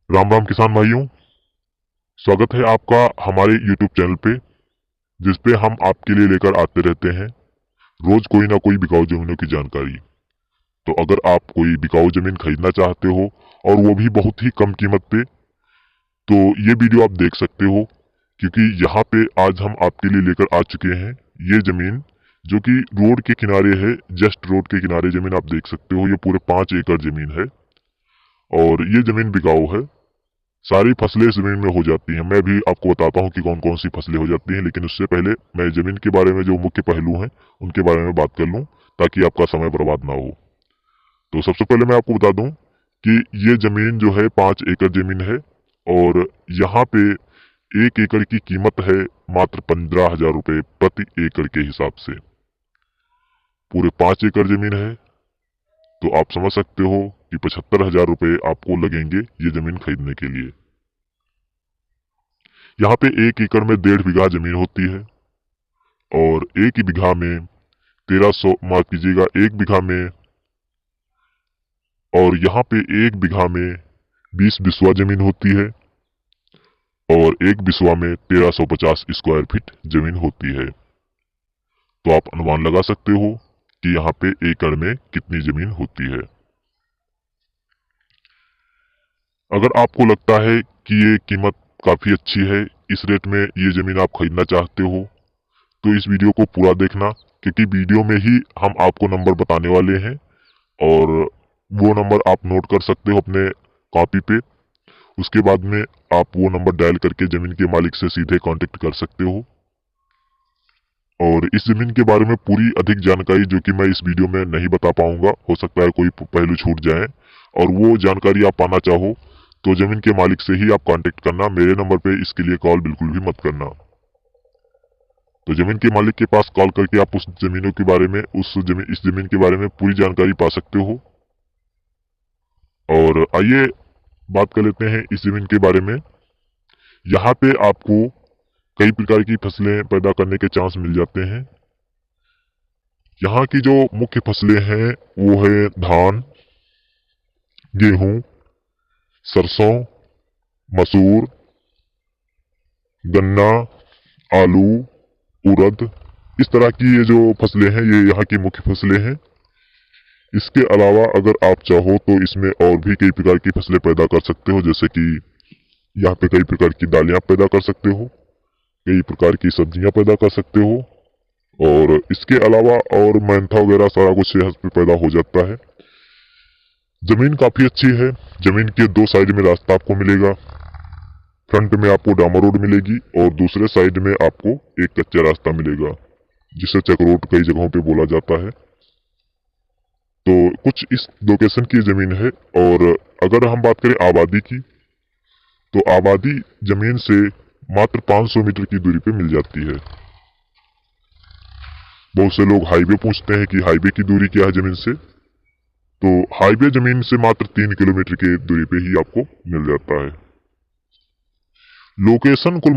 राम राम किसान भाइयों, स्वागत है आपका हमारे YouTube चैनल पे, जिसपे हम आपके लिए लेकर आते रहते हैं रोज कोई ना कोई बिकाऊ जमीनों की जानकारी। तो अगर आप कोई बिकाऊ जमीन खरीदना चाहते हो और वो भी बहुत ही कम कीमत पे, तो ये वीडियो आप देख सकते हो, क्योंकि यहाँ पे आज हम आपके लिए लेकर आ चुके हैं ये जमीन जो कि रोड के किनारे है। जस्ट रोड के किनारे जमीन आप देख सकते हो। ये पूरे 5 एकड़ जमीन है और ये जमीन बिकाऊ है। सारी फसलें इस जमीन में हो जाती हैं। मैं भी आपको बताता हूँ कि कौन कौन सी फसलें हो जाती हैं, लेकिन उससे पहले मैं जमीन के बारे में जो मुख्य पहलू हैं उनके बारे में बात कर लूँ, ताकि आपका समय बर्बाद ना हो। तो सबसे पहले मैं आपको बता दूं कि ये जमीन जो है 5 एकड़ जमीन है और यहाँ पे 1 एकड़ की कीमत है मात्र 15,000 रुपये प्रति एकड़ के हिसाब से। पूरे 5 एकड़ जमीन है, तो आप समझ सकते हो कि 75,000 रुपये आपको लगेंगे ये जमीन खरीदने के लिए। यहाँ पे 1 एकड़ में 1.5 बीघा जमीन होती है और 1 बीघा में 1300, माफ कीजिएगा, 1 बीघा में, और यहाँ पे 1 बीघा में 20 बिस्वा जमीन होती है और 1 बिस्वा में 1350 स्क्वायर फीट जमीन होती है। तो आप अनुमान लगा सकते हो कि यहाँ पे एकड़ में कितनी जमीन होती है। अगर आपको लगता है कि ये कीमत काफी अच्छी है, इस रेट में ये जमीन आप खरीदना चाहते हो, तो इस वीडियो को पूरा देखना, क्योंकि वीडियो में ही हम आपको नंबर बताने वाले हैं और वो नंबर आप नोट कर सकते हो अपने कॉपी पे। उसके बाद में आप वो नंबर डायल करके जमीन के मालिक से सीधे कांटेक्ट कर सकते हो और इस जमीन के बारे में पूरी अधिक जानकारी जो कि मैं इस वीडियो में नहीं बता पाऊंगा, हो सकता है कोई पहलू छूट जाए, और वो जानकारी आप पाना चाहो तो जमीन के मालिक से ही आप कांटेक्ट करना। मेरे नंबर पे इसके लिए कॉल बिल्कुल भी मत करना। तो जमीन के मालिक के पास कॉल करके आप उस जमीनों के बारे में, इस जमीन के बारे में पूरी जानकारी पा सकते हो। और आइए बात कर लेते हैं इस जमीन के बारे में। यहाँ पे आपको कई प्रकार की फसलें पैदा करने के चांस मिल जाते हैं। यहाँ की जो मुख्य फसलें हैं वो है धान, गेहूं, सरसों, मसूर, गन्ना, आलू, उड़द। इस तरह की ये जो फसलें हैं ये यहाँ की मुख्य फसलें हैं। इसके अलावा अगर आप चाहो तो इसमें और भी कई प्रकार की फसलें पैदा कर सकते हो, जैसे कि यहाँ पे कई प्रकार की दालें पैदा कर सकते हो, कई प्रकार की सब्जियां पैदा कर सकते हो, और इसके अलावा और मेंथा वगैरह सारा कुछ यहाँ पे पैदा हो जाता है। जमीन काफी अच्छी है। जमीन के 2 साइड में रास्ता आपको मिलेगा। फ्रंट में आपको डामर रोड मिलेगी और दूसरे साइड में आपको एक कच्चा रास्ता मिलेगा, जिसे चक रोड कई जगहों पे बोला जाता है। तो कुछ इस लोकेशन की जमीन है। और अगर हम बात करें आबादी की, तो आबादी जमीन से मात्र 500 मीटर की दूरी पे मिल जाती है। बहुत से लोग हाईवे पूछते हैं कि हाईवे की दूरी क्या है जमीन से, तो हाईवे जमीन से मात्र 3 किलोमीटर की दूरी पे ही आपको मिल जाता है। लोकेशन कुल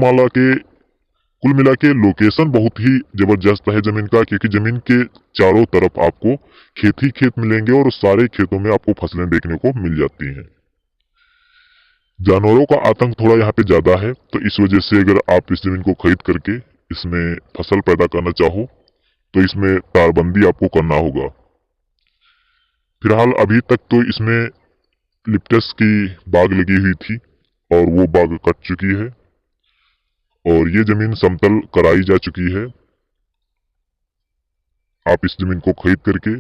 मिला के लोकेशन बहुत ही जबरदस्त है जमीन का, क्योंकि जमीन के चारों तरफ आपको खेत ही खेत मिलेंगे और सारे खेतों में आपको फसलें देखने को मिल जाती हैं। जानवरों का आतंक थोड़ा यहाँ पे ज्यादा है, तो इस वजह से अगर आप इस जमीन को खरीद करके इसमें फसल पैदा करना चाहो तो इसमें तारबंदी आपको करना होगा। फिलहाल अभी तक तो इसमें लिप्टस की बाग लगी हुई थी और वो बाग कट चुकी है और ये जमीन समतल कराई जा चुकी है। आप इस जमीन को खरीद करके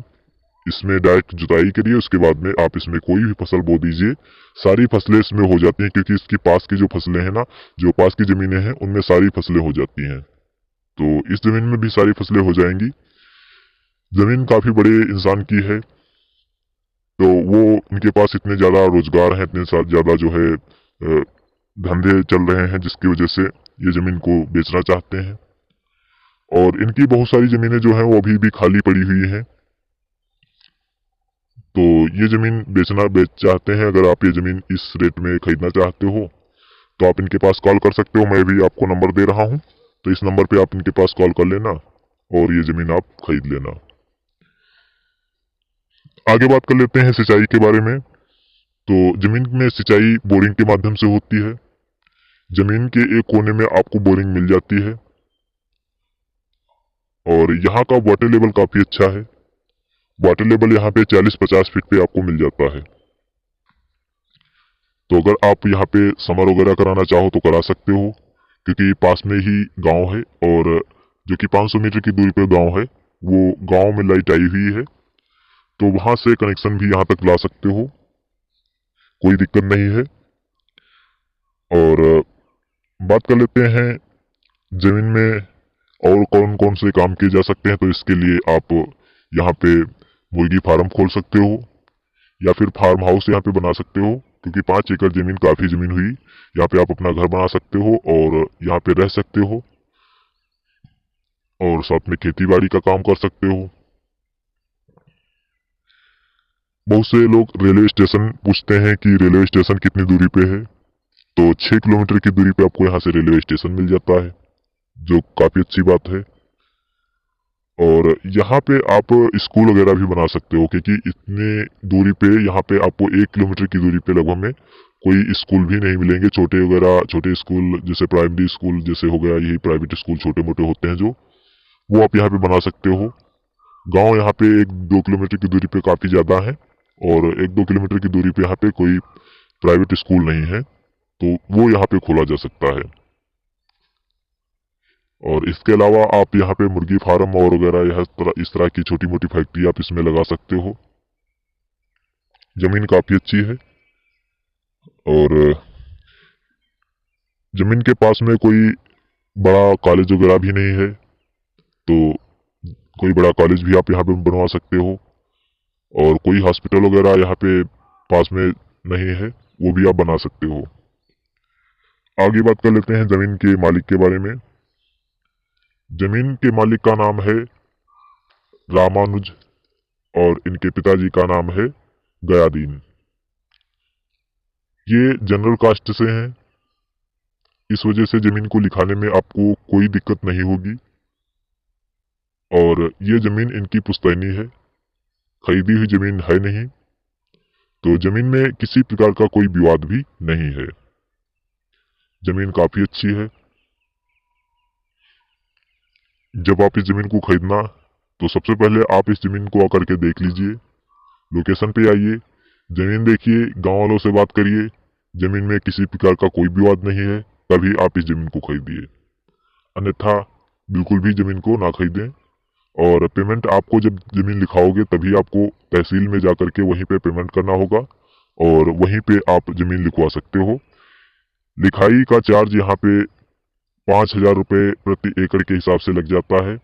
इसमें डायरेक्ट जुताई करिए, उसके बाद में आप इसमें कोई भी फसल बो दीजिए। सारी फसलें इसमें हो जाती हैं, क्योंकि इसके पास की जो फसलें हैं ना, जो पास की जमीनें हैं उनमें सारी फसलें हो जाती हैं। तो इस जमीन में भी सारी फसलें हो जाएंगी। जमीन काफी बड़े इंसान की है, तो वो उनके पास इतने ज्यादा रोजगार हैं, इतने ज्यादा जो है धंधे चल रहे हैं, जिसकी वजह से ये जमीन को बेचना चाहते हैं। और इनकी बहुत सारी जमीनें जो हैं वो अभी भी खाली पड़ी हुई हैं। तो ये जमीन बेच चाहते हैं। अगर आप ये जमीन इस रेट में खरीदना चाहते हो तो आप इनके पास कॉल कर सकते हो। मैं भी आपको नंबर दे रहा हूँ, तो इस नंबर पे आप इनके पास कॉल कर लेना और ये जमीन आप खरीद लेना। आगे बात कर लेते हैं सिंचाई के बारे में। तो जमीन में सिंचाई बोरिंग के माध्यम से होती है। जमीन के एक कोने में आपको बोरिंग मिल जाती है और यहाँ का वाटर लेवल काफी अच्छा है। वाटर लेवल यहाँ पे 40-50 फीट पे आपको मिल जाता है। तो अगर आप यहाँ पे समर वगैरह कराना चाहो तो करा सकते हो, क्योंकि पास में ही गांव है और जो कि 500 मीटर की दूरी पे गांव है, वो गांव में लाइट आई हुई है, तो वहां से कनेक्शन भी यहाँ तक ला सकते हो, कोई दिक्कत नहीं है। और बात कर लेते हैं जमीन में और कौन कौन से काम किए जा सकते हैं। तो इसके लिए आप यहाँ पे मुर्गी फार्म खोल सकते हो या फिर फार्म हाउस यहाँ पे बना सकते हो, क्योंकि 5 एकड़ जमीन काफी जमीन हुई। यहाँ पे आप अपना घर बना सकते हो और यहाँ पे रह सकते हो और साथ में खेती बाड़ी का काम कर सकते हो। बहुत से लोग रेलवे स्टेशन पूछते हैं कि रेलवे स्टेशन कितनी दूरी पे है, तो 6 किलोमीटर की दूरी पे आपको यहाँ से रेलवे स्टेशन मिल जाता है, जो काफी अच्छी बात है। और यहाँ पे आप स्कूल वगैरह भी बना सकते हो, क्योंकि इतने दूरी पे यहाँ पे आपको 1 किलोमीटर की दूरी पे लगभग में कोई स्कूल भी नहीं मिलेंगे। छोटे स्कूल जैसे प्राइमरी स्कूल जैसे हो गया, यही प्राइवेट स्कूल छोटे मोटे होते हैं जो, वो आप यहाँ पे बना सकते हो। गांव यहाँ पे 1-2 किलोमीटर की दूरी पे काफी ज्यादा है और 1-2 किलोमीटर की दूरी पे यहाँ पे कोई प्राइवेट स्कूल नहीं है, तो वो यहाँ पे खोला जा सकता है। और इसके अलावा आप यहाँ पे मुर्गी फार्म और वगैरह इस तरह की छोटी मोटी फैक्ट्री आप इसमें लगा सकते हो। जमीन काफी अच्छी है और जमीन के पास में कोई बड़ा कॉलेज वगैरह भी नहीं है, तो कोई बड़ा कॉलेज भी आप यहाँ पे बनवा सकते हो। और कोई हॉस्पिटल वगैरह यहाँ पे पास में नहीं है, वो भी आप बना सकते हो। आगे बात कर लेते हैं जमीन के मालिक के बारे में। जमीन के मालिक का नाम है रामानुज और इनके पिताजी का नाम है गयादीन। ये जनरल कास्ट से हैं, इस वजह से जमीन को लिखाने में आपको कोई दिक्कत नहीं होगी। और ये जमीन इनकी पुश्तैनी है, खरीदी हुई जमीन है नहीं, तो जमीन में किसी प्रकार का कोई विवाद भी नहीं है। जमीन काफी अच्छी है। जब आप इस जमीन को खरीदना, तो सबसे पहले आप इस जमीन को आकर के देख लीजिए, लोकेशन पे आइए, जमीन देखिए, गांव वालों से बात करिए, जमीन में किसी प्रकार का कोई विवाद नहीं है, तभी आप इस जमीन को खरीदिए। अन्यथा बिल्कुल भी जमीन को ना खरीदें। और पेमेंट आपको जब जमीन लिखाओगे तभी आपको तहसील में जाकर के वहीं पे पेमेंट करना होगा और वहीं पे आप जमीन लिखवा सकते हो। लिखाई का चार्ज यहाँ पे 5,000 रुपये प्रति एकड़ के हिसाब से लग जाता है।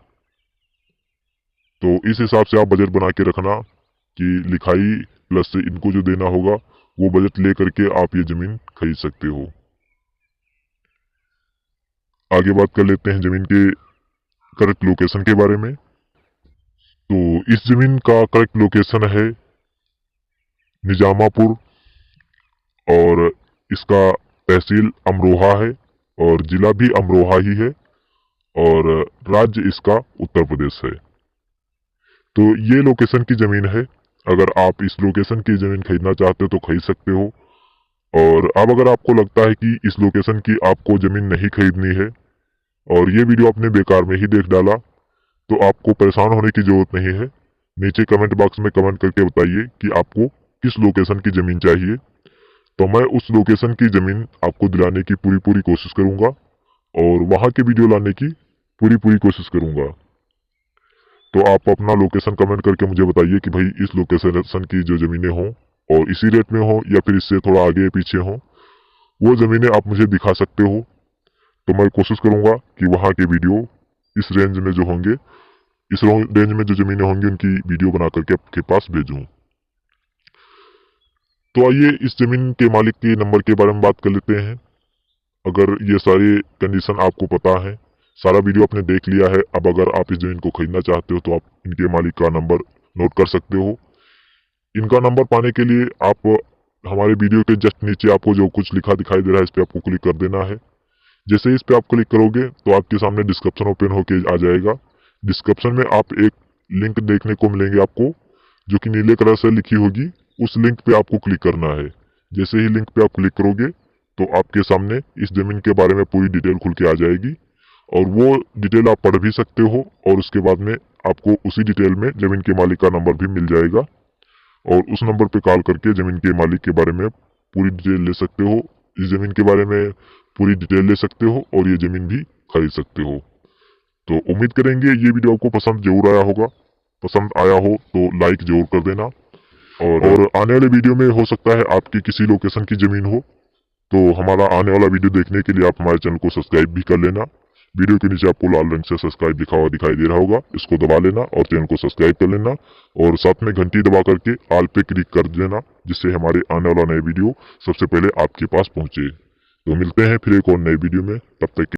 तो इस हिसाब से आप बजट बना के रखना कि लिखाई प्लस से इनको जो देना होगा, वो बजट ले करके आप ये जमीन खरीद सकते हो। आगे बात कर लेते हैं जमीन के करेक्ट लोकेशन के बारे में। तो इस जमीन का करेक्ट लोकेशन है निजामापुर और इसका तहसील अमरोहा है और जिला भी अमरोहा ही है और राज्य इसका उत्तर प्रदेश है। तो ये लोकेशन की जमीन है। अगर आप इस लोकेशन की जमीन खरीदना चाहते हो तो खरीद सकते हो। और अब अगर आपको लगता है कि इस लोकेशन की आपको जमीन नहीं खरीदनी है और ये वीडियो आपने बेकार में ही देख डाला, तो आपको परेशान होने की जरूरत नहीं है। नीचे कमेंट बॉक्स में कमेंट करके बताइए कि आपको किस लोकेशन की जमीन चाहिए, तो मैं उस लोकेशन की जमीन आपको दिलाने की पूरी कोशिश करूंगा और वहां की वीडियो लाने की पूरी कोशिश करूंगा। तो आप अपना लोकेशन कमेंट करके मुझे बताइए कि भाई इस लोकेशन की जो जमीनें हों और इसी रेट में हो या फिर इससे थोड़ा आगे पीछे हो, वो जमीनें आप मुझे दिखा सकते हो। तो मैं कोशिश करूंगा कि वहां के वीडियो इस रेंज में जो होंगे, इस रेंज में जो जमीनें होंगी, उनकी वीडियो बना करके आपके पास भेजूं। तो आइए इस जमीन के मालिक के नंबर के बारे में बात कर लेते हैं। अगर ये सारी कंडीशन आपको पता है, सारा वीडियो आपने देख लिया है, अब अगर आप इस जमीन को खरीदना चाहते हो तो आप इनके मालिक का नंबर नोट कर सकते हो। इनका नंबर पाने के लिए आप हमारे वीडियो के जस्ट नीचे आपको जो कुछ लिखा दिखाई दे रहा है, इस पे आपको क्लिक कर देना है। जैसे इस पे आप क्लिक करोगे तो आपके सामने डिस्क्रिप्शन ओपन होके आ जाएगा। डिस्क्रिप्शन में आप एक लिंक देखने को मिलेंगे आपको, जो कि नीले कलर से लिखी होगी। उस लिंक पे आपको क्लिक करना है। जैसे ही लिंक पे आप क्लिक करोगे तो आपके सामने इस जमीन के बारे में पूरी डिटेल खुल के आ जाएगी, और वो डिटेल आप पढ़ भी सकते हो, और उसके बाद में आपको उसी डिटेल में जमीन के मालिक का नंबर भी मिल जाएगा, और उस नंबर पे कॉल करके जमीन के मालिक के बारे में पूरी डिटेल ले सकते हो, इस जमीन के बारे में पूरी डिटेल ले सकते हो, और ये जमीन भी खरीद सकते हो। तो उम्मीद करेंगे ये वीडियो आपको पसंद जरूर आया होगा। पसंद आया हो तो लाइक जरूर कर देना, और आने वाले वीडियो में हो सकता है आपकी किसी लोकेशन की जमीन हो, तो हमारा आने वाला वीडियो देखने के लिए आप हमारे चैनल को सब्सक्राइब भी कर लेना। वीडियो के नीचे आपको लाल रंग से सब्सक्राइब लिखा हुआ दिखाई दे रहा होगा, इसको दबा लेना और चैनल को सब्सक्राइब कर लेना, और साथ में घंटी दबा करके ऑल पे क्लिक कर देना, जिससे हमारे आने वाला नया वीडियो सबसे पहले आपके पास पहुंचे। तो मिलते हैं फिर एक और नए वीडियो में, तब तक